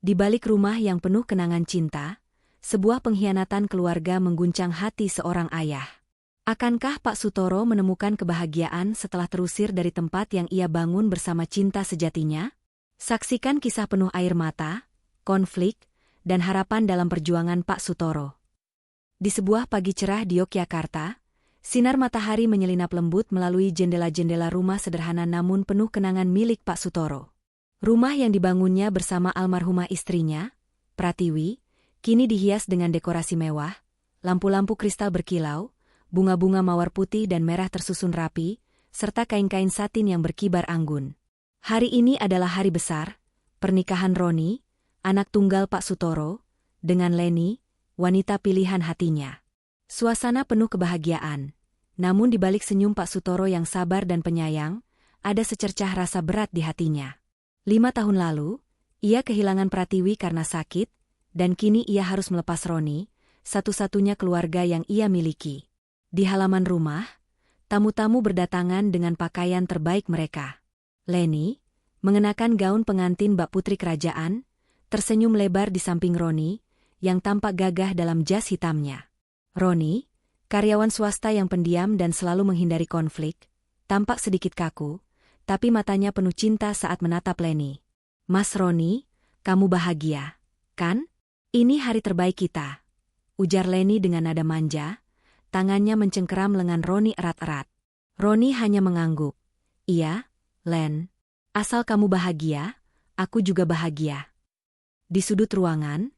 Di balik rumah yang penuh kenangan cinta, sebuah pengkhianatan keluarga mengguncang hati seorang ayah. Akankah Pak Sutoro menemukan kebahagiaan setelah terusir dari tempat yang ia bangun bersama cinta sejatinya? Saksikan kisah penuh air mata, konflik, dan harapan dalam perjuangan Pak Sutoro. Di sebuah pagi cerah di Yogyakarta, sinar matahari menyelinap lembut melalui jendela-jendela rumah sederhana namun penuh kenangan milik Pak Sutoro. Rumah yang dibangunnya bersama almarhumah istrinya, Pratiwi, kini dihias dengan dekorasi mewah, lampu-lampu kristal berkilau, bunga-bunga mawar putih dan merah tersusun rapi, serta kain-kain satin yang berkibar anggun. Hari ini adalah hari besar, pernikahan Roni, anak tunggal Pak Sutoro, dengan Leni, wanita pilihan hatinya. Suasana penuh kebahagiaan, namun di balik senyum Pak Sutoro yang sabar dan penyayang, ada secercah rasa berat di hatinya. 5 tahun lalu, ia kehilangan Pratiwi karena sakit, dan kini ia harus melepas Roni, satu-satunya keluarga yang ia miliki. Di halaman rumah, tamu-tamu berdatangan dengan pakaian terbaik mereka. Leni, mengenakan gaun pengantin bak putri kerajaan, tersenyum lebar di samping Roni, yang tampak gagah dalam jas hitamnya. Roni, karyawan swasta yang pendiam dan selalu menghindari konflik, tampak sedikit kaku, tapi matanya penuh cinta saat menatap Leni. "Mas Roni, kamu bahagia, kan? Ini hari terbaik kita," ujar Leni dengan nada manja, tangannya mencengkeram lengan Roni erat-erat. Roni hanya mengangguk. "Iya, Len. Asal kamu bahagia, aku juga bahagia." Di sudut ruangan,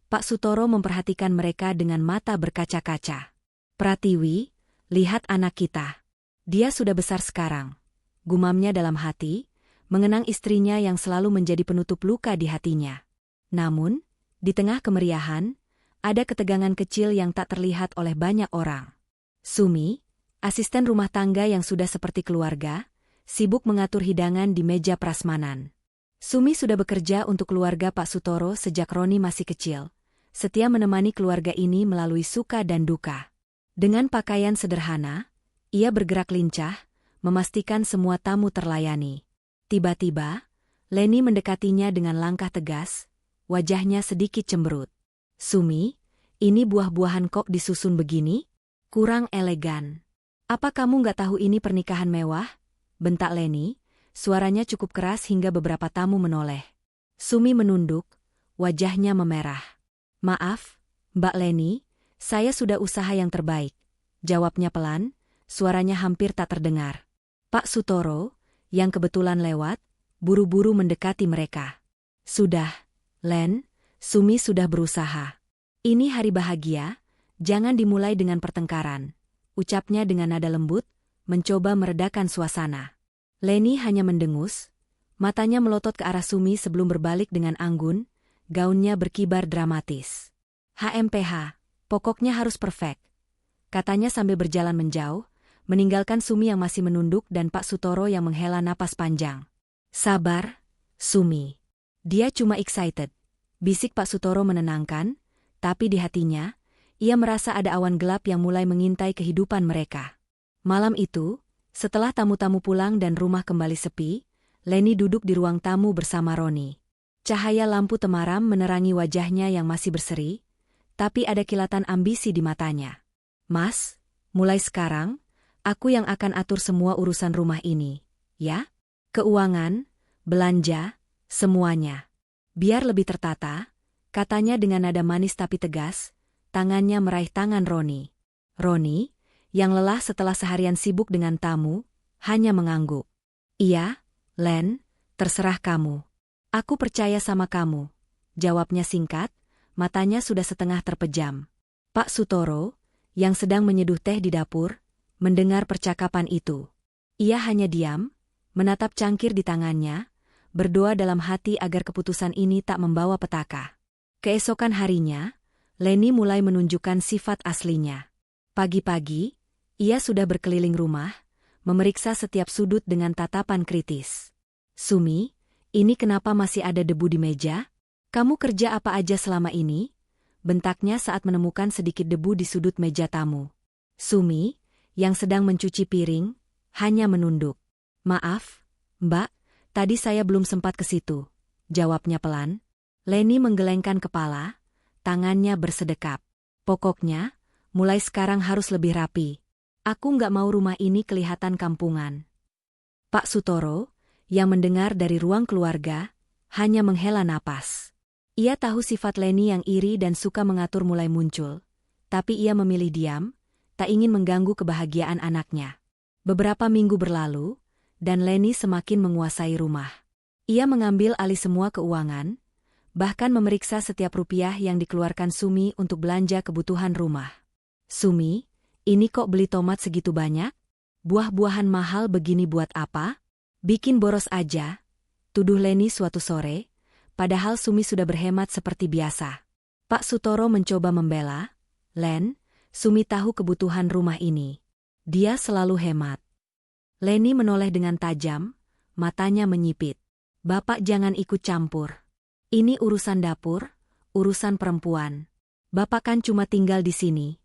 Pak Sutoro memperhatikan mereka dengan mata berkaca-kaca. "Pratiwi, lihat anak kita. Dia sudah besar sekarang," gumamnya dalam hati, mengenang istrinya yang selalu menjadi penutup luka di hatinya. Namun, di tengah kemeriahan, ada ketegangan kecil yang tak terlihat oleh banyak orang. Sumi, asisten rumah tangga yang sudah seperti keluarga, sibuk mengatur hidangan di meja prasmanan. Sumi sudah bekerja untuk keluarga Pak Sutoro sejak Roni masih kecil, setia menemani keluarga ini melalui suka dan duka. Dengan pakaian sederhana, ia bergerak lincah, memastikan semua tamu terlayani. Tiba-tiba, Leni mendekatinya dengan langkah tegas, wajahnya sedikit cemberut. "Sumi, ini buah-buahan kok disusun begini? Kurang elegan. Apa kamu nggak tahu ini pernikahan mewah?" bentak Leni, suaranya cukup keras hingga beberapa tamu menoleh. Sumi menunduk, wajahnya memerah. "Maaf, Mbak Leni, saya sudah usaha yang terbaik," jawabnya pelan, suaranya hampir tak terdengar. Pak Sutoro, yang kebetulan lewat, buru-buru mendekati mereka. "Sudah, Len, Sumi sudah berusaha. Ini hari bahagia, jangan dimulai dengan pertengkaran," ucapnya dengan nada lembut, mencoba meredakan suasana. Leni hanya mendengus, matanya melotot ke arah Sumi sebelum berbalik dengan anggun, gaunnya berkibar dramatis. "HMPH, pokoknya harus perfect," katanya sambil berjalan menjauh, meninggalkan Sumi yang masih menunduk dan Pak Sutoro yang menghela napas panjang. "Sabar, Sumi. Dia cuma excited," bisik Pak Sutoro menenangkan, tapi di hatinya, ia merasa ada awan gelap yang mulai mengintai kehidupan mereka. Malam itu, setelah tamu-tamu pulang dan rumah kembali sepi, Leni duduk di ruang tamu bersama Roni. Cahaya lampu temaram menerangi wajahnya yang masih berseri, tapi ada kilatan ambisi di matanya. "Mas, mulai sekarang, aku yang akan atur semua urusan rumah ini, ya? Keuangan, belanja, semuanya. Biar lebih tertata," katanya dengan nada manis tapi tegas, tangannya meraih tangan Roni. Roni, yang lelah setelah seharian sibuk dengan tamu, hanya mengangguk. "Iya, Len, terserah kamu. Aku percaya sama kamu," jawabnya singkat, matanya sudah setengah terpejam. Pak Sutoro, yang sedang menyeduh teh di dapur, mendengar percakapan itu. Ia hanya diam, menatap cangkir di tangannya, berdoa dalam hati agar keputusan ini tak membawa petaka. Keesokan harinya, Leni mulai menunjukkan sifat aslinya. Pagi-pagi, ia sudah berkeliling rumah, memeriksa setiap sudut dengan tatapan kritis. "Sumi, ini kenapa masih ada debu di meja? Kamu kerja apa aja selama ini?" bentaknya saat menemukan sedikit debu di sudut meja tamu. Sumi, yang sedang mencuci piring, hanya menunduk. "Maaf, Mbak, tadi saya belum sempat ke situ," jawabnya pelan. Leni menggelengkan kepala, tangannya bersedekap. Pokoknya, mulai sekarang harus lebih rapi. Aku nggak mau rumah ini kelihatan kampungan. Pak Sutoro, yang mendengar dari ruang keluarga, hanya menghela napas. Ia tahu sifat Leni yang iri dan suka mengatur mulai muncul, tapi ia memilih diam, tak ingin mengganggu kebahagiaan anaknya. Beberapa minggu berlalu, dan Leni semakin menguasai rumah. Ia mengambil alih semua keuangan, bahkan memeriksa setiap rupiah yang dikeluarkan Sumi untuk belanja kebutuhan rumah. Sumi, ini kok beli tomat segitu banyak? Buah-buahan mahal begini buat apa? Bikin boros aja, tuduh Leni suatu sore, padahal Sumi sudah berhemat seperti biasa. Pak Sutoro mencoba membela, Len, Sumi tahu kebutuhan rumah ini. Dia selalu hemat. Leni menoleh dengan tajam, matanya menyipit. Bapak jangan ikut campur. Ini urusan dapur, urusan perempuan. Bapak kan cuma tinggal di sini.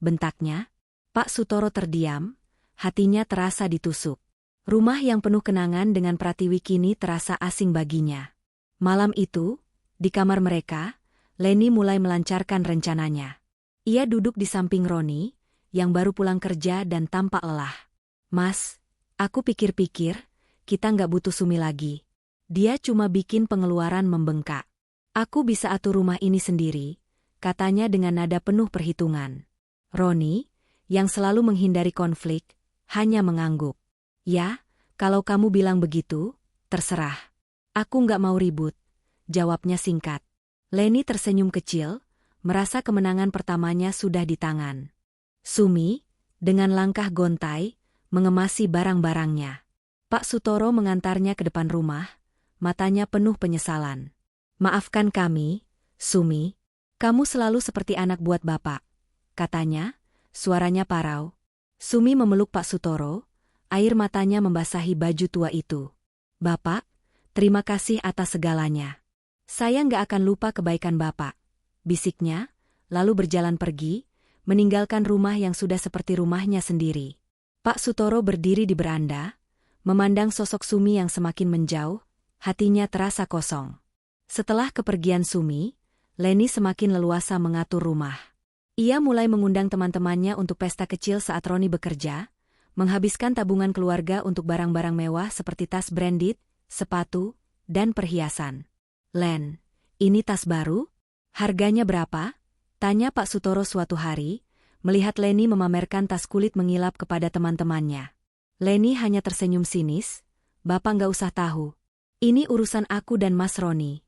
Bentaknya, Pak Sutoro terdiam, hatinya terasa ditusuk. Rumah yang penuh kenangan dengan Pratiwi kini terasa asing baginya. Malam itu, di kamar mereka, Leni mulai melancarkan rencananya. Ia duduk di samping Roni, yang baru pulang kerja dan tampak lelah. Mas, aku pikir-pikir, kita nggak butuh Sumi lagi. Dia cuma bikin pengeluaran membengkak. Aku bisa atur rumah ini sendiri, katanya dengan nada penuh perhitungan. Roni, yang selalu menghindari konflik, hanya mengangguk. Ya, kalau kamu bilang begitu, terserah. Aku nggak mau ribut, jawabnya singkat. Leni tersenyum kecil, merasa kemenangan pertamanya sudah di tangan. Sumi, dengan langkah gontai, mengemasi barang-barangnya. Pak Sutoro mengantarnya ke depan rumah, matanya penuh penyesalan. Maafkan kami, Sumi. Kamu selalu seperti anak buat Bapak, katanya, suaranya parau. Sumi memeluk Pak Sutoro, air matanya membasahi baju tua itu. Bapak, terima kasih atas segalanya. Saya nggak akan lupa kebaikan Bapak, bisiknya, lalu berjalan pergi, meninggalkan rumah yang sudah seperti rumahnya sendiri. Pak Sutoro berdiri di beranda, memandang sosok Sumi yang semakin menjauh, hatinya terasa kosong. Setelah kepergian Sumi, Leni semakin leluasa mengatur rumah. Ia mulai mengundang teman-temannya untuk pesta kecil saat Roni bekerja, menghabiskan tabungan keluarga untuk barang-barang mewah seperti tas branded, sepatu, dan perhiasan. Len, ini tas baru? Harganya berapa? Tanya Pak Sutoro suatu hari, melihat Leni memamerkan tas kulit mengilap kepada teman-temannya. Leni hanya tersenyum sinis, Bapak nggak usah tahu. Ini urusan aku dan Mas Roni.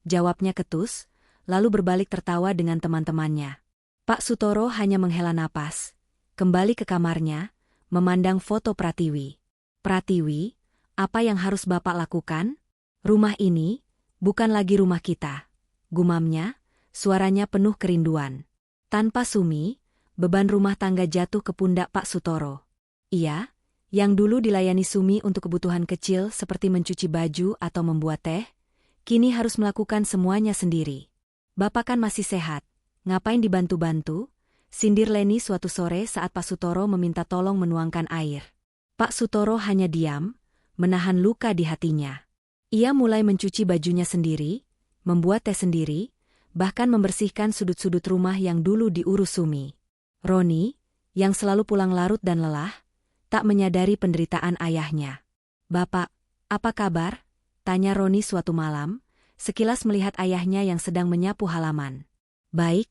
Jawabnya ketus, lalu berbalik tertawa dengan teman-temannya. Pak Sutoro hanya menghela napas, kembali ke kamarnya, memandang foto Pratiwi. Pratiwi, apa yang harus Bapak lakukan? Rumah ini, bukan lagi rumah kita. Gumamnya, suaranya penuh kerinduan. Tanpa Sumi, beban rumah tangga jatuh ke pundak Pak Sutoro. Ia, yang dulu dilayani Sumi untuk kebutuhan kecil seperti mencuci baju atau membuat teh, kini harus melakukan semuanya sendiri. Bapak kan masih sehat, ngapain dibantu-bantu? Sindir Leni suatu sore saat Pak Sutoro meminta tolong menuangkan air. Pak Sutoro hanya diam, menahan luka di hatinya. Ia mulai mencuci bajunya sendiri, membuat teh sendiri, bahkan membersihkan sudut-sudut rumah yang dulu diurus Sumi. Roni, yang selalu pulang larut dan lelah, tak menyadari penderitaan ayahnya. Bapak, apa kabar? Tanya Roni suatu malam, sekilas melihat ayahnya yang sedang menyapu halaman. Baik,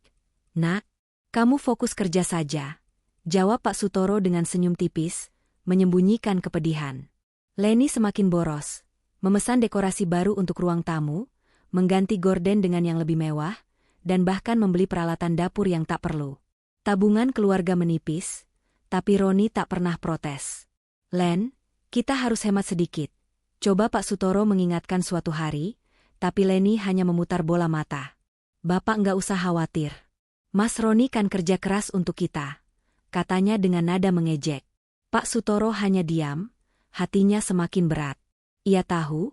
Nak. Kamu fokus kerja saja, jawab Pak Sutoro dengan senyum tipis, menyembunyikan kepedihan. Leni semakin boros, memesan dekorasi baru untuk ruang tamu, mengganti gorden dengan yang lebih mewah, dan bahkan membeli peralatan dapur yang tak perlu. Tabungan keluarga menipis, tapi Roni tak pernah protes. Len, kita harus hemat sedikit. Coba Pak Sutoro mengingatkan suatu hari, tapi Leni hanya memutar bola mata. Bapak nggak usah khawatir. Mas Roni kan kerja keras untuk kita, katanya dengan nada mengejek. Pak Sutoro hanya diam, hatinya semakin berat. Ia tahu,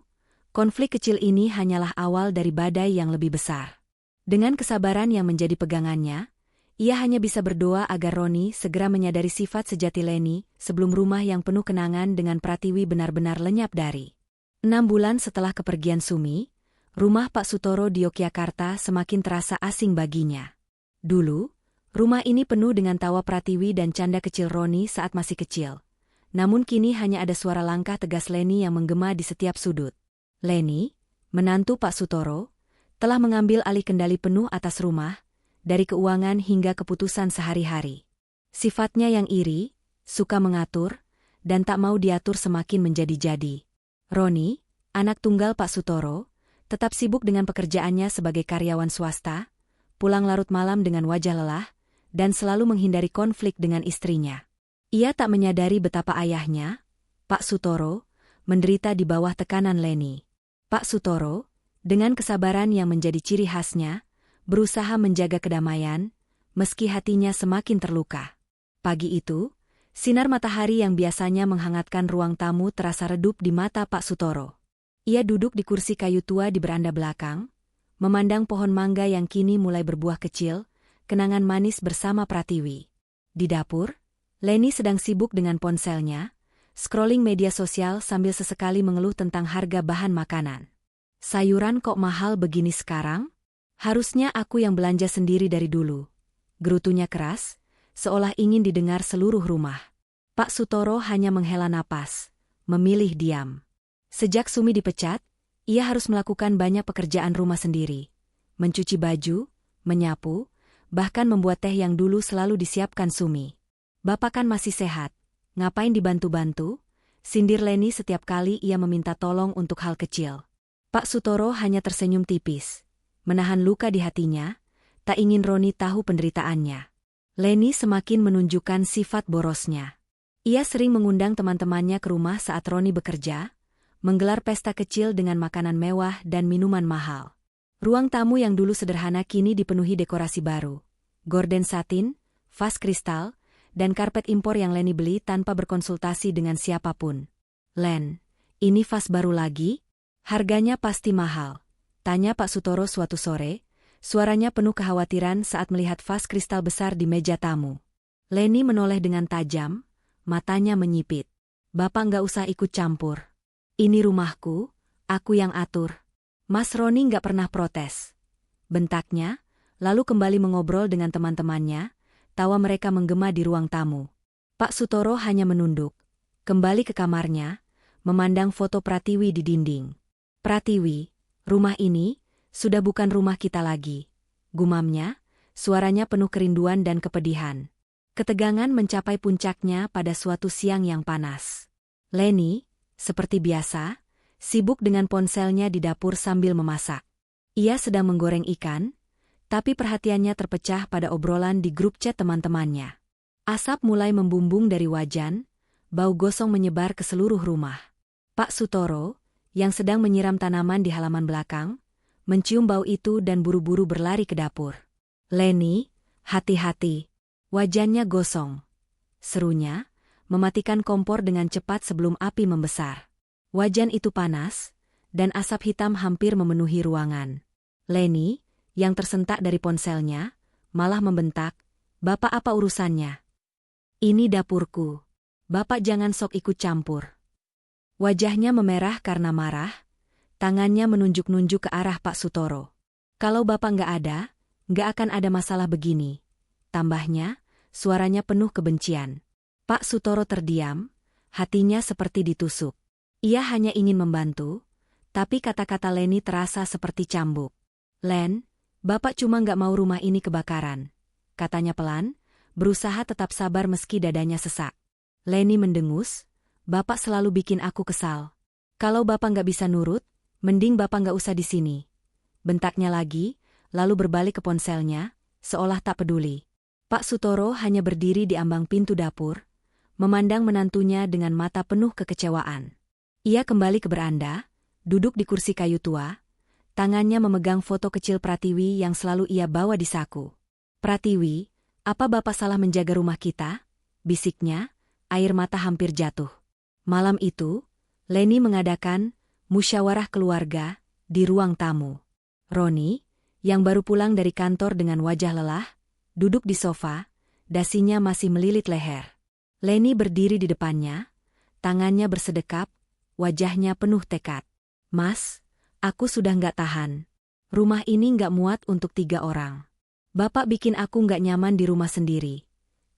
konflik kecil ini hanyalah awal dari badai yang lebih besar. Dengan kesabaran yang menjadi pegangannya, ia hanya bisa berdoa agar Roni segera menyadari sifat sejati Leni sebelum rumah yang penuh kenangan dengan Pratiwi benar-benar lenyap dari. 6 bulan setelah kepergian Sumi, rumah Pak Sutoro di Yogyakarta semakin terasa asing baginya. Dulu, rumah ini penuh dengan tawa Pratiwi dan canda kecil Roni saat masih kecil. Namun kini hanya ada suara langkah tegas Leni yang menggema di setiap sudut. Leni, menantu Pak Sutoro, telah mengambil alih kendali penuh atas rumah, dari keuangan hingga keputusan sehari-hari. Sifatnya yang iri, suka mengatur, dan tak mau diatur semakin menjadi-jadi. Roni, anak tunggal Pak Sutoro, tetap sibuk dengan pekerjaannya sebagai karyawan swasta, pulang larut malam dengan wajah lelah, dan selalu menghindari konflik dengan istrinya. Ia tak menyadari betapa ayahnya, Pak Sutoro, menderita di bawah tekanan Leni. Pak Sutoro, dengan kesabaran yang menjadi ciri khasnya, berusaha menjaga kedamaian, meski hatinya semakin terluka. Pagi itu, sinar matahari yang biasanya menghangatkan ruang tamu terasa redup di mata Pak Sutoro. Ia duduk di kursi kayu tua di beranda belakang, memandang pohon mangga yang kini mulai berbuah kecil, kenangan manis bersama Pratiwi. Di dapur, Leni sedang sibuk dengan ponselnya, scrolling media sosial sambil sesekali mengeluh tentang harga bahan makanan. Sayuran kok mahal begini sekarang? Harusnya aku yang belanja sendiri dari dulu. Gerutunya keras, seolah ingin didengar seluruh rumah. Pak Sutoro hanya menghela napas, memilih diam. Sejak Sumi dipecat, ia harus melakukan banyak pekerjaan rumah sendiri. Mencuci baju, menyapu, bahkan membuat teh yang dulu selalu disiapkan Sumi. Bapak kan masih sehat, ngapain dibantu-bantu? Sindir Leni setiap kali ia meminta tolong untuk hal kecil. Pak Sutoro hanya tersenyum tipis, menahan luka di hatinya, tak ingin Roni tahu penderitaannya. Leni semakin menunjukkan sifat borosnya. Ia sering mengundang teman-temannya ke rumah saat Roni bekerja, menggelar pesta kecil dengan makanan mewah dan minuman mahal. Ruang tamu yang dulu sederhana kini dipenuhi dekorasi baru. Gorden satin, vas kristal, dan karpet impor yang Leni beli tanpa berkonsultasi dengan siapapun. "Len, ini vas baru lagi? Harganya pasti mahal," tanya Pak Sutoro suatu sore, suaranya penuh kekhawatiran saat melihat vas kristal besar di meja tamu. Leni menoleh dengan tajam, matanya menyipit. "Bapak nggak usah ikut campur. Ini rumahku, aku yang atur." Mas Roni nggak pernah protes. Bentaknya, lalu kembali mengobrol dengan teman-temannya, tawa mereka menggema di ruang tamu. Pak Sutoro hanya menunduk, kembali ke kamarnya, memandang foto Pratiwi di dinding. "Pratiwi, rumah ini sudah bukan rumah kita lagi," gumamnya, suaranya penuh kerinduan dan kepedihan. Ketegangan mencapai puncaknya pada suatu siang yang panas. Leni, seperti biasa, sibuk dengan ponselnya di dapur sambil memasak. Ia sedang menggoreng ikan, tapi perhatiannya terpecah pada obrolan di grup chat teman-temannya. Asap mulai membumbung dari wajan, bau gosong menyebar ke seluruh rumah. Pak Sutoro, yang sedang menyiram tanaman di halaman belakang, mencium bau itu dan buru-buru berlari ke dapur. "Leni, hati-hati. Wajannya gosong," serunya, mematikan kompor dengan cepat sebelum api membesar. Wajan itu panas, dan asap hitam hampir memenuhi ruangan. Leni, yang tersentak dari ponselnya, malah membentak, "Bapak apa urusannya? Ini dapurku. Bapak jangan sok ikut campur." Wajahnya memerah karena marah, tangannya menunjuk-nunjuk ke arah Pak Sutoro. "Kalau Bapak nggak akan ada masalah begini," tambahnya, suaranya penuh kebencian. Pak Sutoro terdiam, hatinya seperti ditusuk. Ia hanya ingin membantu, tapi kata-kata Leni terasa seperti cambuk. "Len, Bapak cuma nggak mau rumah ini kebakaran," katanya pelan, berusaha tetap sabar meski dadanya sesak. Leni mendengus, "Bapak selalu bikin aku kesal. Kalau Bapak nggak bisa nurut, mending Bapak nggak usah di sini," bentaknya lagi, lalu berbalik ke ponselnya, seolah tak peduli. Pak Sutoro hanya berdiri di ambang pintu dapur, memandang menantunya dengan mata penuh kekecewaan. Ia kembali ke beranda, duduk di kursi kayu tua, tangannya memegang foto kecil Pratiwi yang selalu ia bawa di saku. "Pratiwi, apa Bapak salah menjaga rumah kita?" bisiknya, air mata hampir jatuh. Malam itu, Leni mengadakan musyawarah keluarga di ruang tamu. Roni, yang baru pulang dari kantor dengan wajah lelah, duduk di sofa, dasinya masih melilit leher. Leni berdiri di depannya, tangannya bersedekap, wajahnya penuh tekad. "Mas, Aku sudah nggak tahan. Rumah ini nggak muat untuk 3 orang. Bapak bikin aku nggak nyaman di rumah sendiri,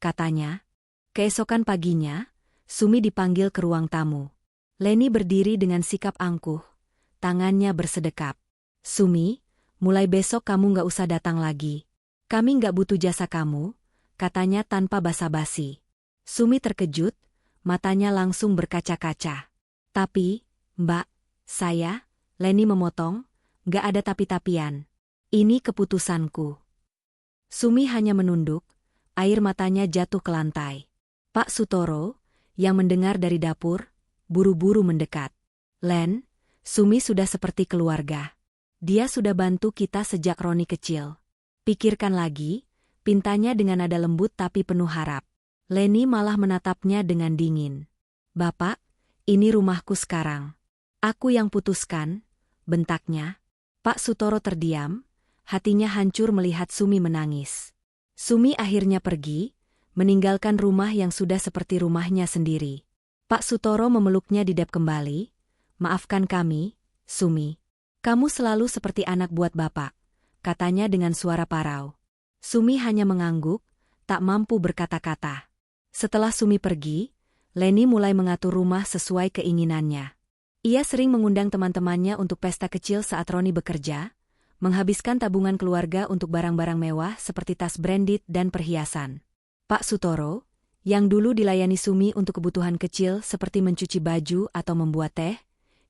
katanya. Keesokan paginya, Sumi dipanggil ke ruang tamu. Leni berdiri dengan sikap angkuh, tangannya bersedekap. Sumi, mulai besok kamu nggak usah datang lagi. Kami nggak butuh jasa kamu, katanya tanpa basa-basi. Sumi terkejut, matanya langsung berkaca-kaca. Tapi, Mbak, Leni memotong, nggak ada tapi-tapian. Ini keputusanku. Sumi hanya menunduk, air matanya jatuh ke lantai. Pak Sutoro, yang mendengar dari dapur, buru-buru mendekat. Len, Sumi sudah seperti keluarga. Dia sudah bantu kita sejak Roni kecil. Pikirkan lagi, pintanya dengan nada lembut tapi penuh harap. Leni malah menatapnya dengan dingin. Bapak, ini rumahku sekarang. Aku yang putuskan, bentaknya. Pak Sutoro terdiam, hatinya hancur melihat Sumi menangis. Sumi akhirnya pergi, meninggalkan rumah yang sudah seperti rumahnya sendiri. Pak Sutoro memeluknya di dap kembali. Maafkan kami, Sumi. Kamu selalu seperti anak buat Bapak, katanya dengan suara parau. Sumi hanya mengangguk, tak mampu berkata-kata. Setelah Sumi pergi, Leni mulai mengatur rumah sesuai keinginannya. Ia sering mengundang teman-temannya untuk pesta kecil saat Roni bekerja, menghabiskan tabungan keluarga untuk barang-barang mewah seperti tas branded dan perhiasan. Pak Sutoro, yang dulu dilayani Sumi untuk kebutuhan kecil seperti mencuci baju atau membuat teh,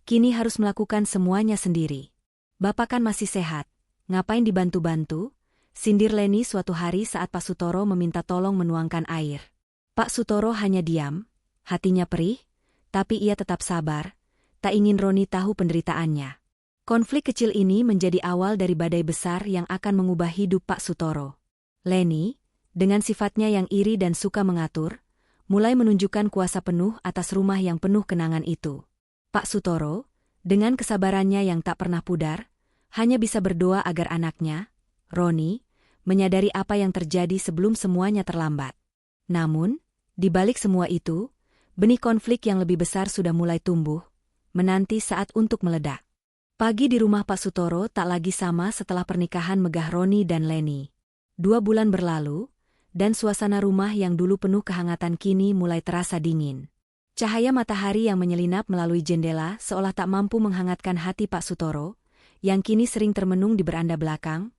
kini harus melakukan semuanya sendiri. Bapak kan masih sehat, ngapain dibantu-bantu? Sindir Leni suatu hari saat Pak Sutoro meminta tolong menuangkan air. Pak Sutoro hanya diam, hatinya perih, tapi ia tetap sabar, tak ingin Roni tahu penderitaannya. Konflik kecil ini menjadi awal dari badai besar yang akan mengubah hidup Pak Sutoro. Leni, dengan sifatnya yang iri dan suka mengatur, mulai menunjukkan kuasa penuh atas rumah yang penuh kenangan itu. Pak Sutoro, dengan kesabarannya yang tak pernah pudar, hanya bisa berdoa agar anaknya, Roni, menyadari apa yang terjadi sebelum semuanya terlambat. Namun, di balik semua itu, benih konflik yang lebih besar sudah mulai tumbuh, menanti saat untuk meledak. Pagi di rumah Pak Sutoro tak lagi sama setelah pernikahan megah Roni dan Leni. 2 bulan berlalu, dan suasana rumah yang dulu penuh kehangatan kini mulai terasa dingin. Cahaya matahari yang menyelinap melalui jendela seolah tak mampu menghangatkan hati Pak Sutoro, yang kini sering termenung di beranda belakang,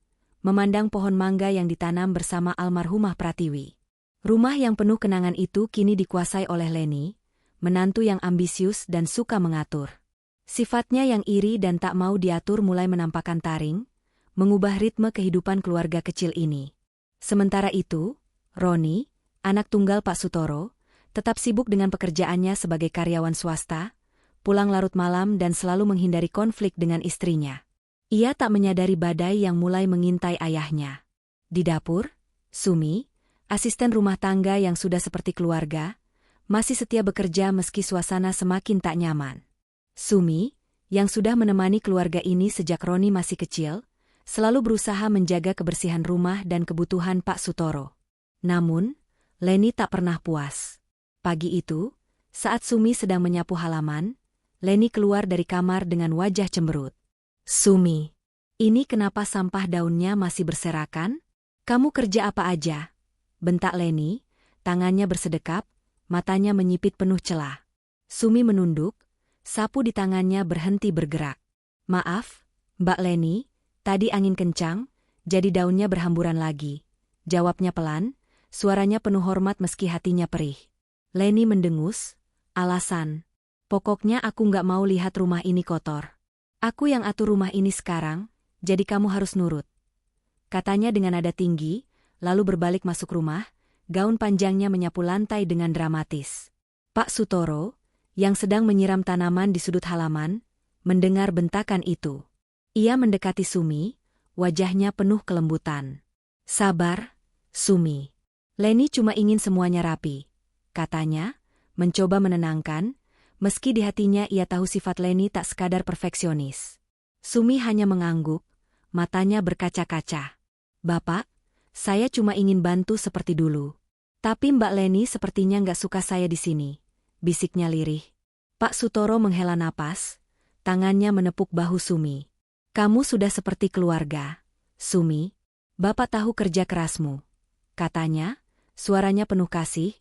memandang pohon mangga yang ditanam bersama almarhumah Pratiwi. Rumah yang penuh kenangan itu kini dikuasai oleh Leni, menantu yang ambisius dan suka mengatur. Sifatnya yang iri dan tak mau diatur mulai menampakkan taring, mengubah ritme kehidupan keluarga kecil ini. Sementara itu, Roni, anak tunggal Pak Sutoro, tetap sibuk dengan pekerjaannya sebagai karyawan swasta, pulang larut malam dan selalu menghindari konflik dengan istrinya. Ia tak menyadari badai yang mulai mengintai ayahnya. Di dapur, Sumi, asisten rumah tangga yang sudah seperti keluarga, masih setia bekerja meski suasana semakin tak nyaman. Sumi, yang sudah menemani keluarga ini sejak Roni masih kecil, selalu berusaha menjaga kebersihan rumah dan kebutuhan Pak Sutoro. Namun, Leni tak pernah puas. Pagi itu, saat Sumi sedang menyapu halaman, Leni keluar dari kamar dengan wajah cemberut. Sumi, ini kenapa sampah daunnya masih berserakan? Kamu kerja apa aja? Bentak Leni, tangannya bersedekap, matanya menyipit penuh celah. Sumi menunduk, sapu di tangannya berhenti bergerak. Maaf, Mbak Leni, tadi angin kencang, jadi daunnya berhamburan lagi. Jawabnya pelan, suaranya penuh hormat meski hatinya perih. Leni mendengus, alasan. Pokoknya aku nggak mau lihat rumah ini kotor. Aku yang atur rumah ini sekarang, jadi kamu harus nurut. Katanya dengan nada tinggi, lalu berbalik masuk rumah, gaun panjangnya menyapu lantai dengan dramatis. Pak Sutoro, yang sedang menyiram tanaman di sudut halaman, mendengar bentakan itu. Ia mendekati Sumi, wajahnya penuh kelembutan. Sabar, Sumi. Leni cuma ingin semuanya rapi, katanya, mencoba menenangkan, meski di hatinya ia tahu sifat Leni tak sekadar perfeksionis. Sumi hanya mengangguk, matanya berkaca-kaca. Bapak, saya cuma ingin bantu seperti dulu. Tapi Mbak Leni sepertinya nggak suka saya di sini, bisiknya lirih. Pak Sutoro menghela napas, tangannya menepuk bahu Sumi. Kamu sudah seperti keluarga, Sumi. Bapak tahu kerja kerasmu, katanya, suaranya penuh kasih,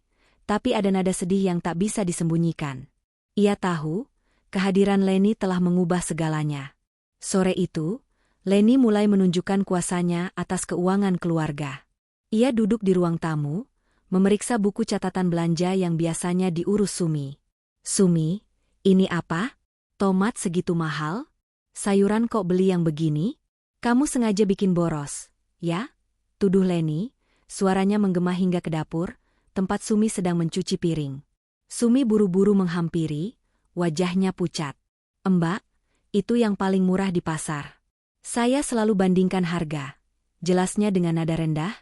tapi ada nada sedih yang tak bisa disembunyikan. Ia tahu, kehadiran Leni telah mengubah segalanya. Sore itu, Leni mulai menunjukkan kuasanya atas keuangan keluarga. Ia duduk di ruang tamu, memeriksa buku catatan belanja yang biasanya diurus Sumi. Sumi, ini apa? Tomat segitu mahal? Sayuran kok beli yang begini? Kamu sengaja bikin boros, ya? Tuduh Leni, suaranya menggema hingga ke dapur, tempat Sumi sedang mencuci piring. Sumi buru-buru menghampiri, wajahnya pucat. Mbak, itu yang paling murah di pasar. Saya selalu bandingkan harga. Jelasnya dengan nada rendah,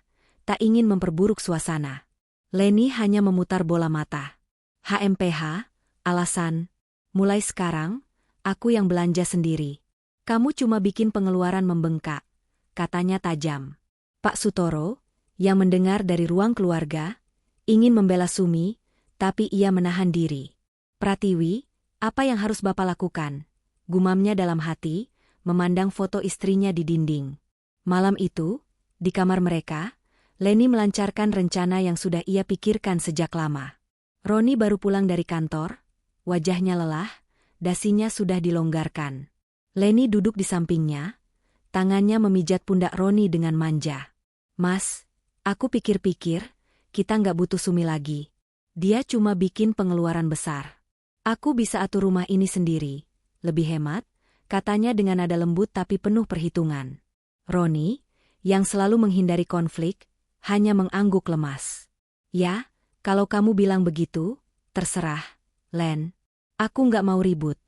tak ingin memperburuk suasana. Leni hanya memutar bola mata. HMPH, alasan. Mulai sekarang, aku yang belanja sendiri. Kamu cuma bikin pengeluaran membengkak, katanya tajam. Pak Sutoro, yang mendengar dari ruang keluarga, ingin membela Sumi, tapi ia menahan diri. Pratiwi, apa yang harus Bapak lakukan? Gumamnya dalam hati, memandang foto istrinya di dinding. Malam itu, di kamar mereka, Leni melancarkan rencana yang sudah ia pikirkan sejak lama. Roni baru pulang dari kantor, wajahnya lelah, dasinya sudah dilonggarkan. Leni duduk di sampingnya, tangannya memijat pundak Roni dengan manja. Mas, aku pikir-pikir, kita nggak butuh Sumi lagi. Dia cuma bikin pengeluaran besar. Aku bisa atur rumah ini sendiri, lebih hemat, katanya dengan nada lembut tapi penuh perhitungan. Roni, yang selalu menghindari konflik, hanya mengangguk lemas. Ya, kalau kamu bilang begitu, terserah, Len. Aku nggak mau ribut,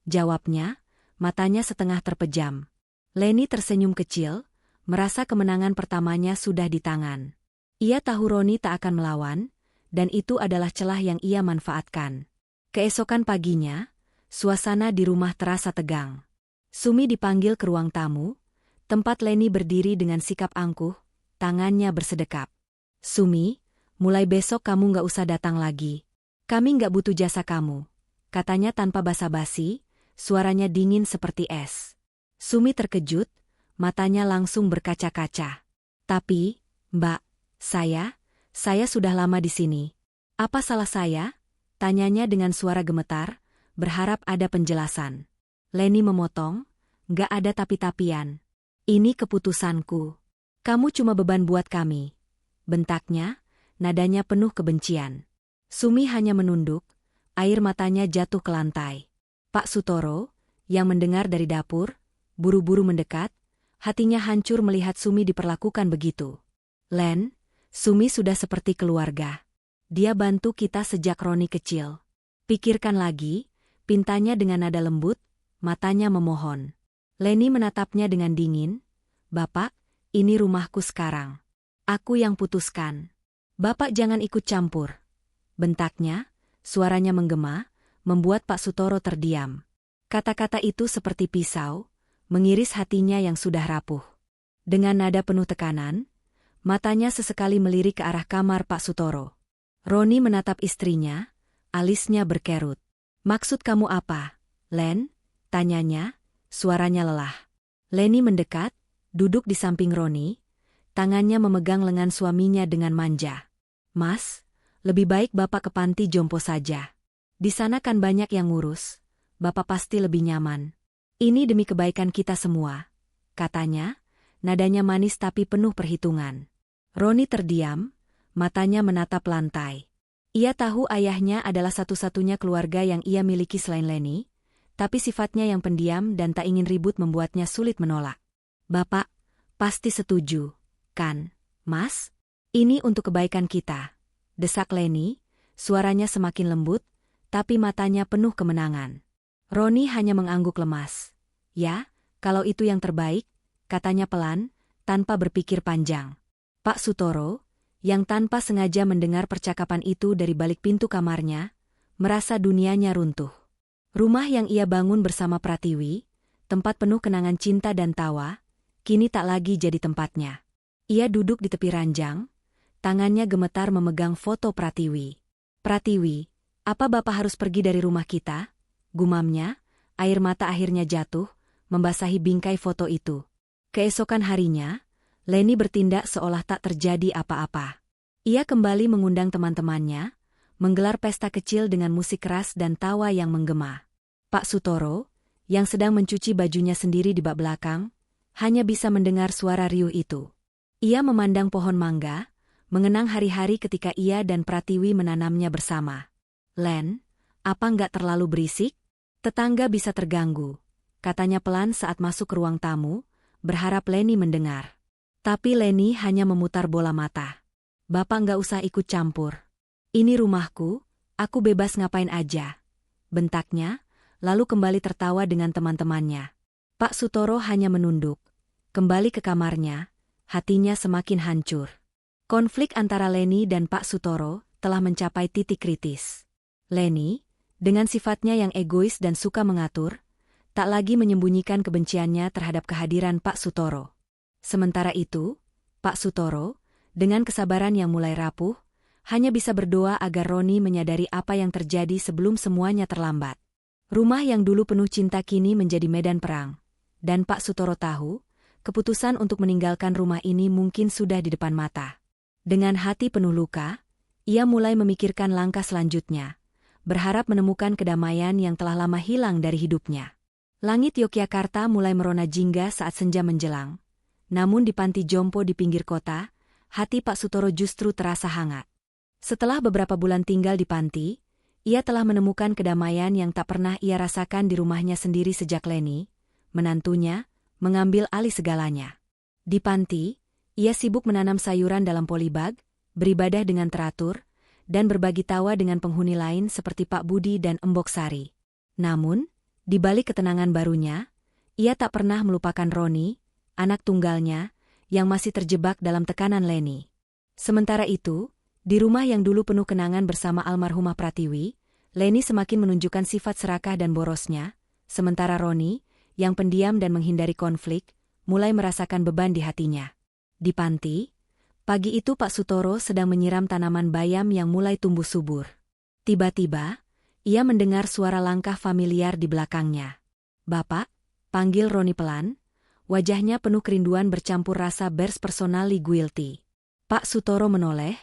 jawabnya, matanya setengah terpejam. Leni tersenyum kecil, merasa kemenangan pertamanya sudah di tangan. Ia tahu Roni tak akan melawan, dan itu adalah celah yang ia manfaatkan. Keesokan paginya, suasana di rumah terasa tegang. Sumi dipanggil ke ruang tamu, tempat Leni berdiri dengan sikap angkuh, tangannya bersedekap. Sumi, mulai besok kamu nggak usah datang lagi. Kami nggak butuh jasa kamu, katanya tanpa basa-basi, suaranya dingin seperti es. Sumi terkejut, matanya langsung berkaca-kaca. Tapi, Mbak, saya sudah lama di sini. Apa salah saya? Tanyanya dengan suara gemetar, berharap ada penjelasan. Leni memotong, nggak ada tapi-tapian. Ini keputusanku. Kamu cuma beban buat kami. Bentaknya, nadanya penuh kebencian. Sumi hanya menunduk, air matanya jatuh ke lantai. Pak Sutoro, yang mendengar dari dapur, buru-buru mendekat, hatinya hancur melihat Sumi diperlakukan begitu. Len, Sumi sudah seperti keluarga. Dia bantu kita sejak Roni kecil. Pikirkan lagi, pintanya dengan nada lembut, matanya memohon. Leni menatapnya dengan dingin. Bapak, ini rumahku sekarang. Aku yang putuskan. Bapak jangan ikut campur. Bentaknya, suaranya menggema, membuat Pak Sutoro terdiam. Kata-kata itu seperti pisau, mengiris hatinya yang sudah rapuh. Dengan nada penuh tekanan, matanya sesekali melirik ke arah kamar Pak Sutoro. Roni menatap istrinya, alisnya berkerut. Maksud kamu apa, Len? Tanyanya, suaranya lelah. Leni mendekat, duduk di samping Roni, tangannya memegang lengan suaminya dengan manja. Mas, lebih baik Bapak ke panti jompo saja. Di sana kan banyak yang ngurus, Bapak pasti lebih nyaman. Ini demi kebaikan kita semua, katanya, nadanya manis tapi penuh perhitungan. Roni terdiam, matanya menatap lantai. Ia tahu ayahnya adalah satu-satunya keluarga yang ia miliki selain Leni, tapi sifatnya yang pendiam dan tak ingin ribut membuatnya sulit menolak. Bapak, pasti setuju, kan, Mas? Ini untuk kebaikan kita, desak Leni, suaranya semakin lembut, tapi matanya penuh kemenangan. Roni hanya mengangguk lemas. Ya, kalau itu yang terbaik, katanya pelan, tanpa berpikir panjang. Pak Sutoro, yang tanpa sengaja mendengar percakapan itu dari balik pintu kamarnya, merasa dunianya runtuh. Rumah yang ia bangun bersama Pratiwi, tempat penuh kenangan cinta dan tawa, kini tak lagi jadi tempatnya. Ia duduk di tepi ranjang, tangannya gemetar memegang foto Pratiwi. Pratiwi, apa Bapak harus pergi dari rumah kita? Gumamnya, air mata akhirnya jatuh, membasahi bingkai foto itu. Keesokan harinya, Leni bertindak seolah tak terjadi apa-apa. Ia kembali mengundang teman-temannya, menggelar pesta kecil dengan musik keras dan tawa yang menggema. Pak Sutoro, yang sedang mencuci bajunya sendiri di bak belakang, hanya bisa mendengar suara riuh itu. Ia memandang pohon mangga, mengenang hari-hari ketika ia dan Pratiwi menanamnya bersama. "Len, apa nggak terlalu berisik? Tetangga bisa terganggu," katanya pelan saat masuk ke ruang tamu, berharap Leni mendengar. Tapi Leni hanya memutar bola mata. "Bapak nggak usah ikut campur. Ini rumahku, aku bebas ngapain aja," bentaknya, lalu kembali tertawa dengan teman-temannya. Pak Sutoro hanya menunduk. Kembali ke kamarnya, hatinya semakin hancur. Konflik antara Leni dan Pak Sutoro telah mencapai titik kritis. Leni, dengan sifatnya yang egois dan suka mengatur, tak lagi menyembunyikan kebenciannya terhadap kehadiran Pak Sutoro. Sementara itu, Pak Sutoro, dengan kesabaran yang mulai rapuh, hanya bisa berdoa agar Roni menyadari apa yang terjadi sebelum semuanya terlambat. Rumah yang dulu penuh cinta kini menjadi medan perang, dan Pak Sutoro tahu, keputusan untuk meninggalkan rumah ini mungkin sudah di depan mata. Dengan hati penuh luka, ia mulai memikirkan langkah selanjutnya, berharap menemukan kedamaian yang telah lama hilang dari hidupnya. Langit Yogyakarta mulai merona jingga saat senja menjelang. Namun di panti jompo di pinggir kota, hati Pak Sutoro justru terasa hangat. Setelah beberapa bulan tinggal di panti, ia telah menemukan kedamaian yang tak pernah ia rasakan di rumahnya sendiri sejak Leni, menantunya, mengambil alih segalanya. Di panti, ia sibuk menanam sayuran dalam polybag, beribadah dengan teratur, dan berbagi tawa dengan penghuni lain seperti Pak Budi dan Embok Sari. Namun, di balik ketenangan barunya, ia tak pernah melupakan Roni, anak tunggalnya, yang masih terjebak dalam tekanan Leni. Sementara itu, di rumah yang dulu penuh kenangan bersama almarhumah Pratiwi, Leni semakin menunjukkan sifat serakah dan borosnya, sementara Roni, yang pendiam dan menghindari konflik, mulai merasakan beban di hatinya. Di panti, pagi itu Pak Sutoro sedang menyiram tanaman bayam yang mulai tumbuh subur. Tiba-tiba, ia mendengar suara langkah familiar di belakangnya. "Bapak," panggil Roni pelan, wajahnya penuh kerinduan bercampur rasa bersih personali guilty. Pak Sutoro menoleh,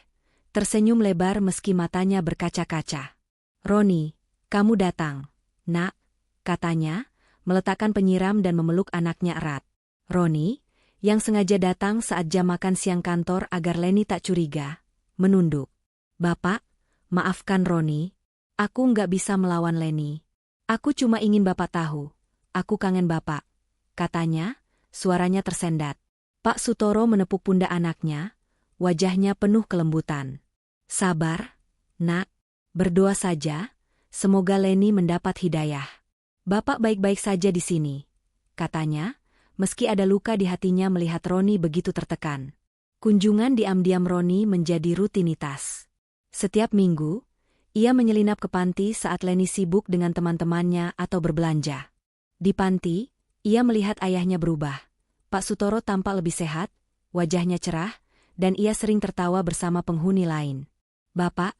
tersenyum lebar meski matanya berkaca-kaca. "Roni, kamu datang, Nak," katanya, meletakkan penyiram dan memeluk anaknya erat. Roni, yang sengaja datang saat jam makan siang kantor agar Leni tak curiga, menunduk. "Bapak, maafkan Roni, aku nggak bisa melawan Leni. Aku cuma ingin Bapak tahu, aku kangen Bapak," katanya, suaranya tersendat. Pak Sutoro menepuk pundak anaknya, wajahnya penuh kelembutan. "Sabar, Nak, berdoa saja, semoga Leni mendapat hidayah. Bapak baik-baik saja di sini," katanya, meski ada luka di hatinya melihat Roni begitu tertekan. Kunjungan diam-diam Roni menjadi rutinitas. Setiap minggu, ia menyelinap ke panti saat Leni sibuk dengan teman-temannya atau berbelanja. Di panti, ia melihat ayahnya berubah. Pak Sutoro tampak lebih sehat, wajahnya cerah, dan ia sering tertawa bersama penghuni lain. Bapak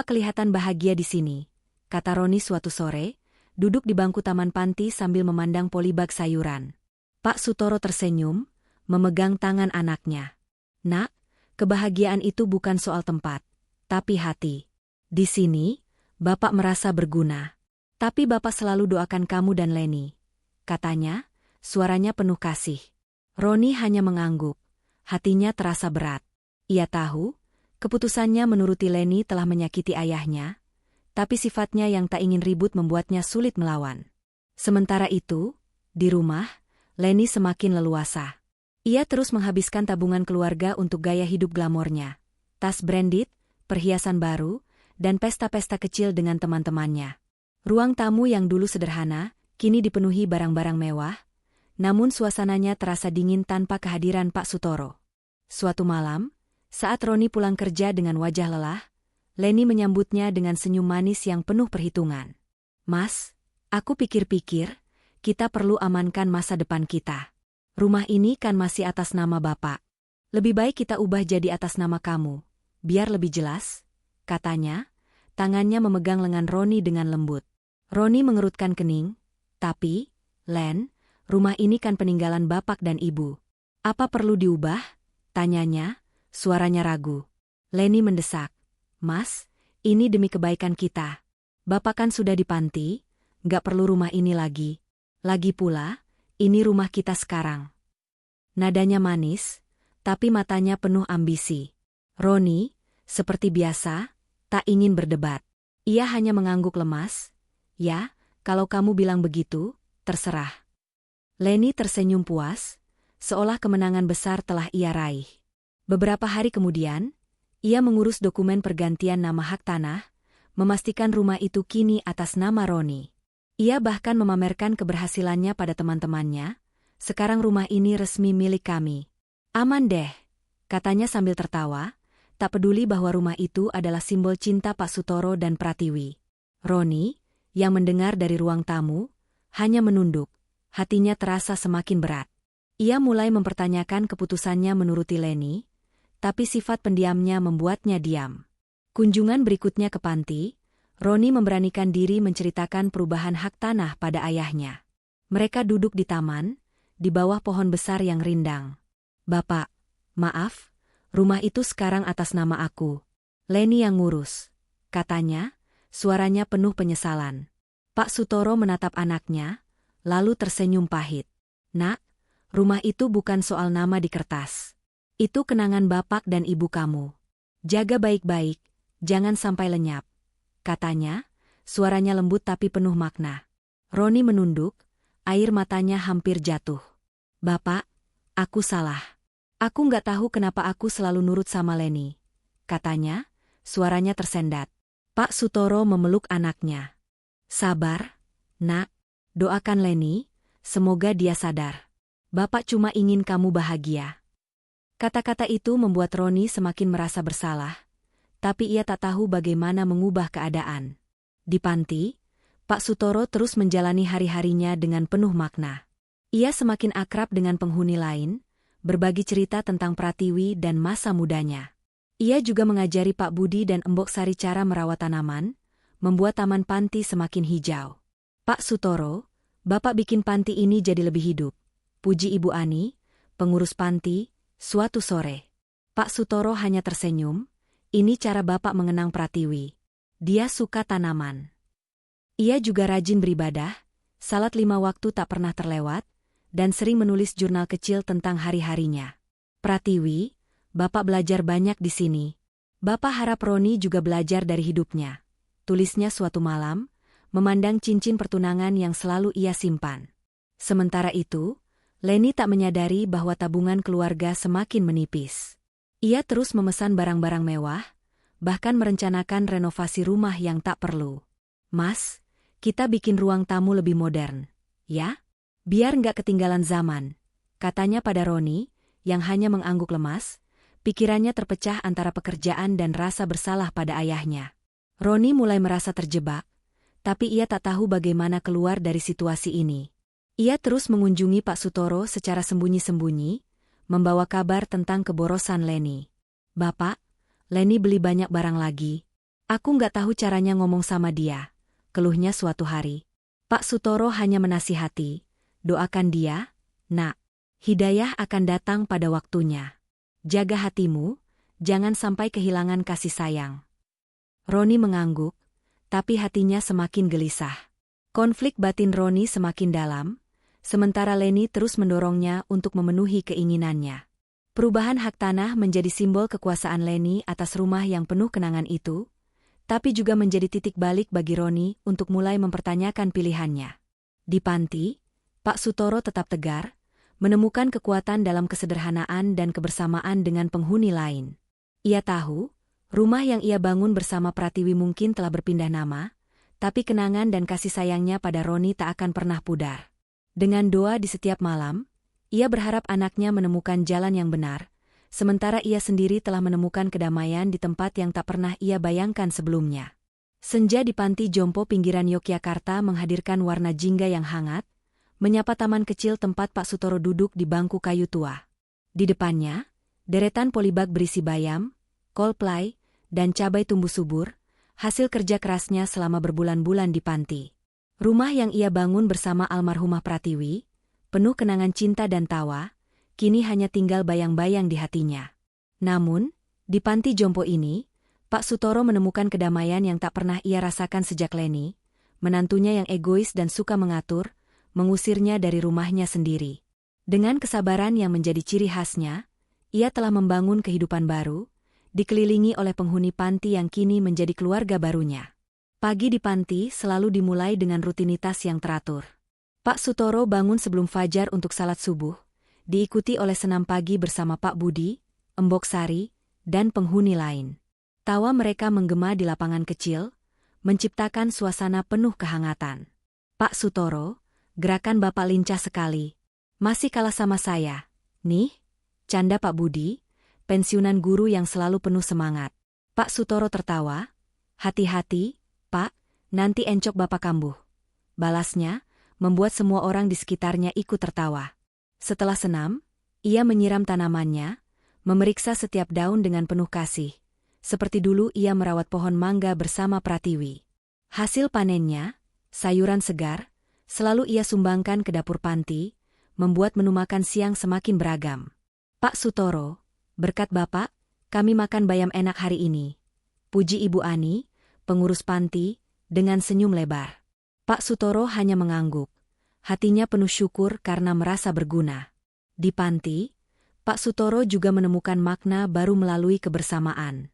kelihatan bahagia di sini," kata Roni suatu sore, duduk di bangku taman panti sambil memandang polybag sayuran. Pak Sutoro tersenyum, memegang tangan anaknya. "Nak, kebahagiaan itu bukan soal tempat, tapi hati. Di sini, Bapak merasa berguna. Tapi Bapak selalu doakan kamu dan Leni," katanya, suaranya penuh kasih. Roni hanya mengangguk, hatinya terasa berat. Ia tahu, keputusannya menuruti Leni telah menyakiti ayahnya, tapi sifatnya yang tak ingin ribut membuatnya sulit melawan. Sementara itu, di rumah, Leni semakin leluasa. Ia terus menghabiskan tabungan keluarga untuk gaya hidup glamornya, tas branded, perhiasan baru, dan pesta-pesta kecil dengan teman-temannya. Ruang tamu yang dulu sederhana, kini dipenuhi barang-barang mewah, namun suasananya terasa dingin tanpa kehadiran Pak Sutoro. Suatu malam, saat Roni pulang kerja dengan wajah lelah, Leni menyambutnya dengan senyum manis yang penuh perhitungan. "Mas, aku pikir-pikir, kita perlu amankan masa depan kita. Rumah ini kan masih atas nama Bapak. Lebih baik kita ubah jadi atas nama kamu, biar lebih jelas," katanya, tangannya memegang lengan Roni dengan lembut. Roni mengerutkan kening, "Tapi, Len, Rumah ini kan peninggalan bapak dan ibu. Apa perlu diubah? Tanyanya, suaranya ragu. Leni mendesak. Mas, ini demi kebaikan kita. Bapak kan sudah di panti, nggak perlu rumah ini lagi. Lagi pula, ini rumah kita sekarang. Nadanya manis, tapi matanya penuh ambisi. Roni, seperti biasa, tak ingin berdebat. Ia hanya mengangguk lemas. Ya, kalau kamu bilang begitu, terserah. Leni tersenyum puas, seolah kemenangan besar telah ia raih. Beberapa hari kemudian, ia mengurus dokumen pergantian nama hak tanah, memastikan rumah itu kini atas nama Roni. Ia bahkan memamerkan keberhasilannya pada teman-temannya, sekarang rumah ini resmi milik kami. Aman deh, katanya sambil tertawa, tak peduli bahwa rumah itu adalah simbol cinta Pak Sutoro dan Pratiwi. Roni, yang mendengar dari ruang tamu, hanya menunduk. Hatinya terasa semakin berat. Ia mulai mempertanyakan keputusannya menuruti Leni, tapi sifat pendiamnya membuatnya diam. Kunjungan berikutnya ke panti, Roni memberanikan diri menceritakan perubahan hak tanah pada ayahnya. Mereka duduk di taman, di bawah pohon besar yang rindang. Bapak, maaf, rumah itu sekarang atas nama aku. Leni yang ngurus, katanya, suaranya penuh penyesalan. Pak Sutoro menatap anaknya, lalu tersenyum pahit. Nak, rumah itu bukan soal nama di kertas. Itu kenangan bapak dan ibu kamu. Jaga baik-baik, jangan sampai lenyap. Katanya, suaranya lembut tapi penuh makna. Roni menunduk, air matanya hampir jatuh. Bapak, aku salah. Aku nggak tahu kenapa aku selalu nurut sama Leni. Katanya, suaranya tersendat. Pak Sutoro memeluk anaknya. Sabar, nak. Doakan Leni, semoga dia sadar. Bapak cuma ingin kamu bahagia. Kata-kata itu membuat Roni semakin merasa bersalah, tapi ia tak tahu bagaimana mengubah keadaan. Di panti, Pak Sutoro terus menjalani hari-harinya dengan penuh makna. Ia semakin akrab dengan penghuni lain, berbagi cerita tentang Pratiwi dan masa mudanya. Ia juga mengajari Pak Budi dan Embok Sari cara merawat tanaman, membuat taman panti semakin hijau. Pak Sutoro, Bapak bikin panti ini jadi lebih hidup. Puji Ibu Ani, pengurus panti, suatu sore. Pak Sutoro hanya tersenyum, ini cara Bapak mengenang Pratiwi. Dia suka tanaman. Ia juga rajin beribadah, salat 5 waktu tak pernah terlewat, dan sering menulis jurnal kecil tentang hari-harinya. Pratiwi, Bapak belajar banyak di sini. Bapak harap Roni juga belajar dari hidupnya. Tulisnya suatu malam, memandang cincin pertunangan yang selalu ia simpan. Sementara itu, Leni tak menyadari bahwa tabungan keluarga semakin menipis. Ia terus memesan barang-barang mewah, bahkan merencanakan renovasi rumah yang tak perlu. Mas, kita bikin ruang tamu lebih modern, ya? Biar nggak ketinggalan zaman, katanya pada Roni, yang hanya mengangguk lemas, pikirannya terpecah antara pekerjaan dan rasa bersalah pada ayahnya. Roni mulai merasa terjebak, tapi ia tak tahu bagaimana keluar dari situasi ini. Ia terus mengunjungi Pak Sutoro secara sembunyi-sembunyi, membawa kabar tentang keborosan Leni. Bapak, Leni beli banyak barang lagi. Aku nggak tahu caranya ngomong sama dia, keluhnya suatu hari. Pak Sutoro hanya menasihati, doakan dia, nak. Hidayah akan datang pada waktunya. Jaga hatimu, jangan sampai kehilangan kasih sayang. Roni mengangguk, tapi hatinya semakin gelisah. Konflik batin Roni semakin dalam, sementara Leni terus mendorongnya untuk memenuhi keinginannya. Perubahan hak tanah menjadi simbol kekuasaan Leni atas rumah yang penuh kenangan itu, tapi juga menjadi titik balik bagi Roni untuk mulai mempertanyakan pilihannya. Di panti, Pak Sutoro tetap tegar, menemukan kekuatan dalam kesederhanaan dan kebersamaan dengan penghuni lain. Ia tahu, rumah yang ia bangun bersama Pratiwi mungkin telah berpindah nama, tapi kenangan dan kasih sayangnya pada Roni tak akan pernah pudar. Dengan doa di setiap malam, ia berharap anaknya menemukan jalan yang benar, sementara ia sendiri telah menemukan kedamaian di tempat yang tak pernah ia bayangkan sebelumnya. Senja di panti Jompo pinggiran Yogyakarta menghadirkan warna jingga yang hangat, menyapa taman kecil tempat Pak Sutoro duduk di bangku kayu tua. Di depannya, deretan polybag berisi bayam, kol-play, dan cabai tumbuh subur, hasil kerja kerasnya selama berbulan-bulan di panti. Rumah yang ia bangun bersama almarhumah Pratiwi, penuh kenangan cinta dan tawa, kini hanya tinggal bayang-bayang di hatinya. Namun, di panti jompo ini, Pak Sutoro menemukan kedamaian yang tak pernah ia rasakan sejak Leni, menantunya yang egois dan suka mengatur, mengusirnya dari rumahnya sendiri. Dengan kesabaran yang menjadi ciri khasnya, ia telah membangun kehidupan baru, dikelilingi oleh penghuni panti yang kini menjadi keluarga barunya. Pagi di panti selalu dimulai dengan rutinitas yang teratur. Pak Sutoro bangun sebelum fajar untuk salat subuh, diikuti oleh senam pagi bersama Pak Budi, Embok Sari, dan penghuni lain. Tawa mereka menggema di lapangan kecil, menciptakan suasana penuh kehangatan. Pak Sutoro, gerakan Bapak lincah sekali. Masih kalah sama saya. Nih, canda Pak Budi, pensiunan guru yang selalu penuh semangat. Pak Sutoro tertawa. Hati-hati, Pak, nanti encok Bapak kambuh. Balasnya, membuat semua orang di sekitarnya ikut tertawa. Setelah senam, ia menyiram tanamannya, memeriksa setiap daun dengan penuh kasih. Seperti dulu ia merawat pohon mangga bersama Pratiwi. Hasil panennya, sayuran segar, selalu ia sumbangkan ke dapur panti, membuat menu makan siang semakin beragam. Pak Sutoro, berkat Bapak, kami makan bayam enak hari ini. Puji Ibu Ani, pengurus panti, dengan senyum lebar. Pak Sutoro hanya mengangguk. Hatinya penuh syukur karena merasa berguna. Di panti, Pak Sutoro juga menemukan makna baru melalui kebersamaan.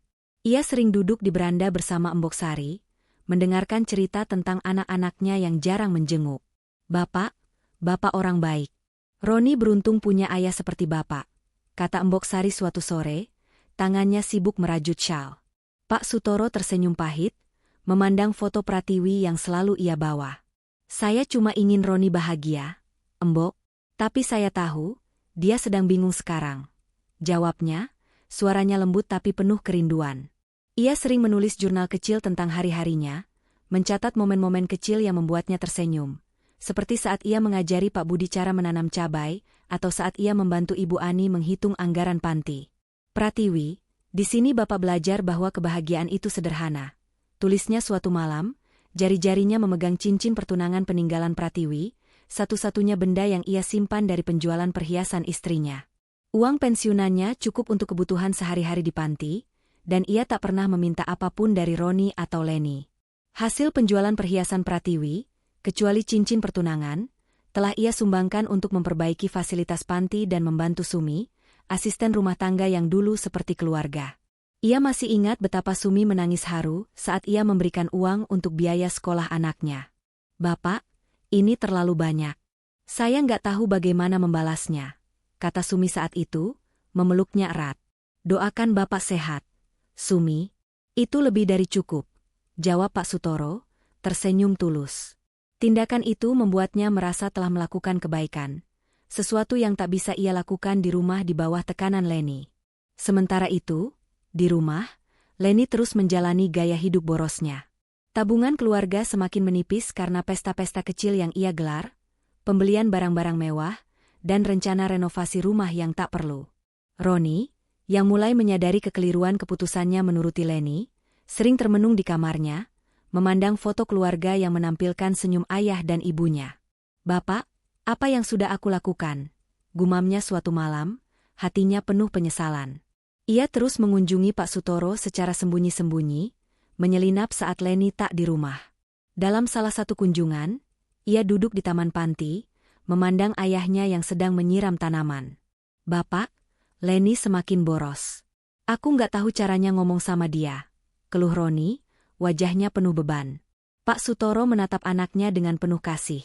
Ia sering duduk di beranda bersama Embok Sari, mendengarkan cerita tentang anak-anaknya yang jarang menjenguk. Bapak orang baik. Roni beruntung punya ayah seperti Bapak, kata Embok Sari suatu sore, tangannya sibuk merajut syal. Pak Sutoro tersenyum pahit, memandang foto Pratiwi yang selalu ia bawa. Saya cuma ingin Roni bahagia, Embok, tapi saya tahu, dia sedang bingung sekarang. Jawabnya, suaranya lembut tapi penuh kerinduan. Ia sering menulis jurnal kecil tentang hari-harinya, mencatat momen-momen kecil yang membuatnya tersenyum, seperti saat ia mengajari Pak Budi cara menanam cabai, atau saat ia membantu Ibu Ani menghitung anggaran panti. Pratiwi, di sini Bapak belajar bahwa kebahagiaan itu sederhana. Tulisnya suatu malam, jari-jarinya memegang cincin pertunangan peninggalan Pratiwi, satu-satunya benda yang ia simpan dari penjualan perhiasan istrinya. Uang pensiunannya cukup untuk kebutuhan sehari-hari di panti, dan ia tak pernah meminta apapun dari Roni atau Leni. Hasil penjualan perhiasan Pratiwi, kecuali cincin pertunangan, telah ia sumbangkan untuk memperbaiki fasilitas panti dan membantu Sumi, asisten rumah tangga yang dulu seperti keluarga. Ia masih ingat betapa Sumi menangis haru saat ia memberikan uang untuk biaya sekolah anaknya. Bapak, ini terlalu banyak. Saya nggak tahu bagaimana membalasnya, kata Sumi saat itu, memeluknya erat. Doakan Bapak sehat. Sumi, itu lebih dari cukup, jawab Pak Sutoro, tersenyum tulus. Tindakan itu membuatnya merasa telah melakukan kebaikan, sesuatu yang tak bisa ia lakukan di rumah di bawah tekanan Leni. Sementara itu, di rumah, Leni terus menjalani gaya hidup borosnya. Tabungan keluarga semakin menipis karena pesta-pesta kecil yang ia gelar, pembelian barang-barang mewah, dan rencana renovasi rumah yang tak perlu. Roni, yang mulai menyadari kekeliruan keputusannya menuruti Leni, sering termenung di kamarnya, memandang foto keluarga yang menampilkan senyum ayah dan ibunya. Bapak, apa yang sudah aku lakukan? Gumamnya suatu malam, hatinya penuh penyesalan. Ia terus mengunjungi Pak Sutoro secara sembunyi-sembunyi, menyelinap saat Leni tak di rumah. Dalam salah satu kunjungan, ia duduk di taman panti, memandang ayahnya yang sedang menyiram tanaman. Bapak, Leni semakin boros. Aku nggak tahu caranya ngomong sama dia, keluh Roni, wajahnya penuh beban. Pak Sutoro menatap anaknya dengan penuh kasih.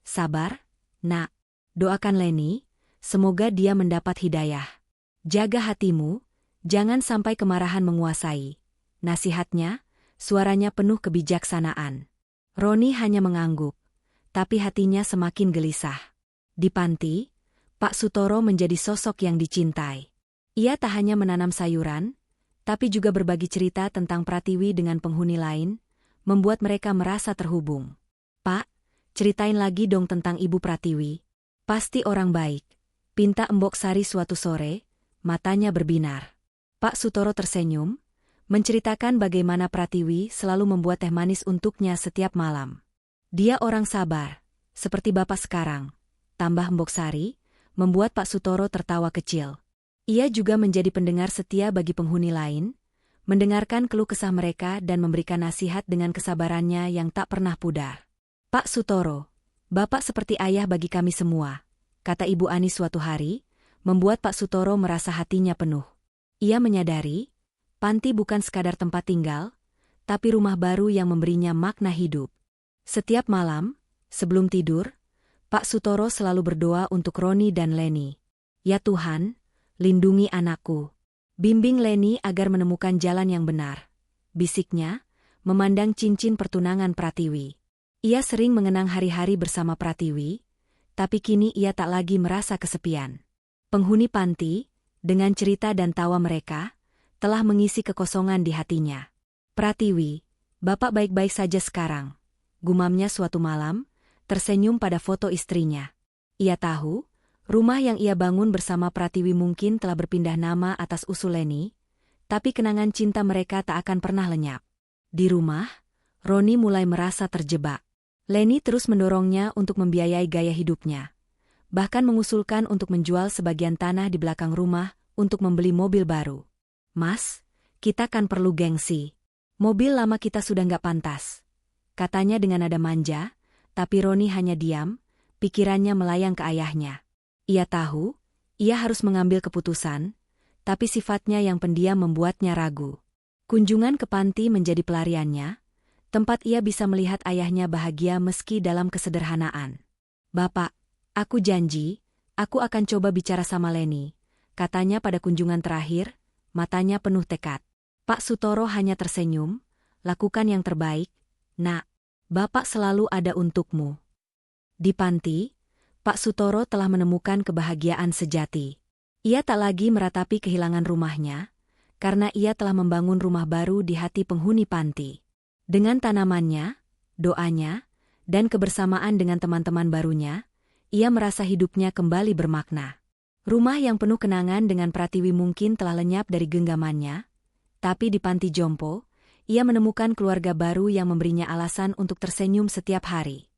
Sabar, nak. Doakan Leni, semoga dia mendapat hidayah. Jaga hatimu, jangan sampai kemarahan menguasai. Nasihatnya, suaranya penuh kebijaksanaan. Roni hanya mengangguk, tapi hatinya semakin gelisah. Di panti, Pak Sutoro menjadi sosok yang dicintai. Ia tak hanya menanam sayuran, tapi juga berbagi cerita tentang Pratiwi dengan penghuni lain, membuat mereka merasa terhubung. Pak, ceritain lagi dong tentang Ibu Pratiwi. Pasti orang baik, pinta Embok Sari suatu sore, matanya berbinar. Pak Sutoro tersenyum, menceritakan bagaimana Pratiwi selalu membuat teh manis untuknya setiap malam. Dia orang sabar, seperti Bapak sekarang, tambah Mbok Sari, membuat Pak Sutoro tertawa kecil. Ia juga menjadi pendengar setia bagi penghuni lain, mendengarkan keluh kesah mereka dan memberikan nasihat dengan kesabarannya yang tak pernah pudar. Pak Sutoro, Bapak seperti ayah bagi kami semua, kata Ibu Ani suatu hari, membuat Pak Sutoro merasa hatinya penuh. Ia menyadari, panti bukan sekadar tempat tinggal, tapi rumah baru yang memberinya makna hidup. Setiap malam, sebelum tidur, Pak Sutoro selalu berdoa untuk Roni dan Leni. Ya Tuhan, lindungi anakku. Bimbing Leni agar menemukan jalan yang benar. Bisiknya, memandang cincin pertunangan Pratiwi. Ia sering mengenang hari-hari bersama Pratiwi, tapi kini ia tak lagi merasa kesepian. Penghuni panti, dengan cerita dan tawa mereka, telah mengisi kekosongan di hatinya. Pratiwi, Bapak baik-baik saja sekarang, gumamnya suatu malam, tersenyum pada foto istrinya. Ia tahu, rumah yang ia bangun bersama Pratiwi mungkin telah berpindah nama atas usul Leni, tapi kenangan cinta mereka tak akan pernah lenyap. Di rumah, Roni mulai merasa terjebak. Leni terus mendorongnya untuk membiayai gaya hidupnya. Bahkan mengusulkan untuk menjual sebagian tanah di belakang rumah untuk membeli mobil baru. Mas, kita kan perlu gengsi. Mobil lama kita sudah nggak pantas. Katanya dengan nada manja, tapi Roni hanya diam, pikirannya melayang ke ayahnya. Ia tahu, ia harus mengambil keputusan, tapi sifatnya yang pendiam membuatnya ragu. Kunjungan ke panti menjadi pelariannya, tempat ia bisa melihat ayahnya bahagia meski dalam kesederhanaan. Bapak, aku janji, aku akan coba bicara sama Leni, katanya pada kunjungan terakhir, matanya penuh tekad. Pak Sutoro hanya tersenyum, lakukan yang terbaik, Nak, Bapak selalu ada untukmu. Di panti, Pak Sutoro telah menemukan kebahagiaan sejati. Ia tak lagi meratapi kehilangan rumahnya, karena ia telah membangun rumah baru di hati penghuni panti. Dengan tanamannya, doanya, dan kebersamaan dengan teman-teman barunya, ia merasa hidupnya kembali bermakna. Rumah yang penuh kenangan dengan Pratiwi mungkin telah lenyap dari genggamannya, tapi di panti jompo, ia menemukan keluarga baru yang memberinya alasan untuk tersenyum setiap hari.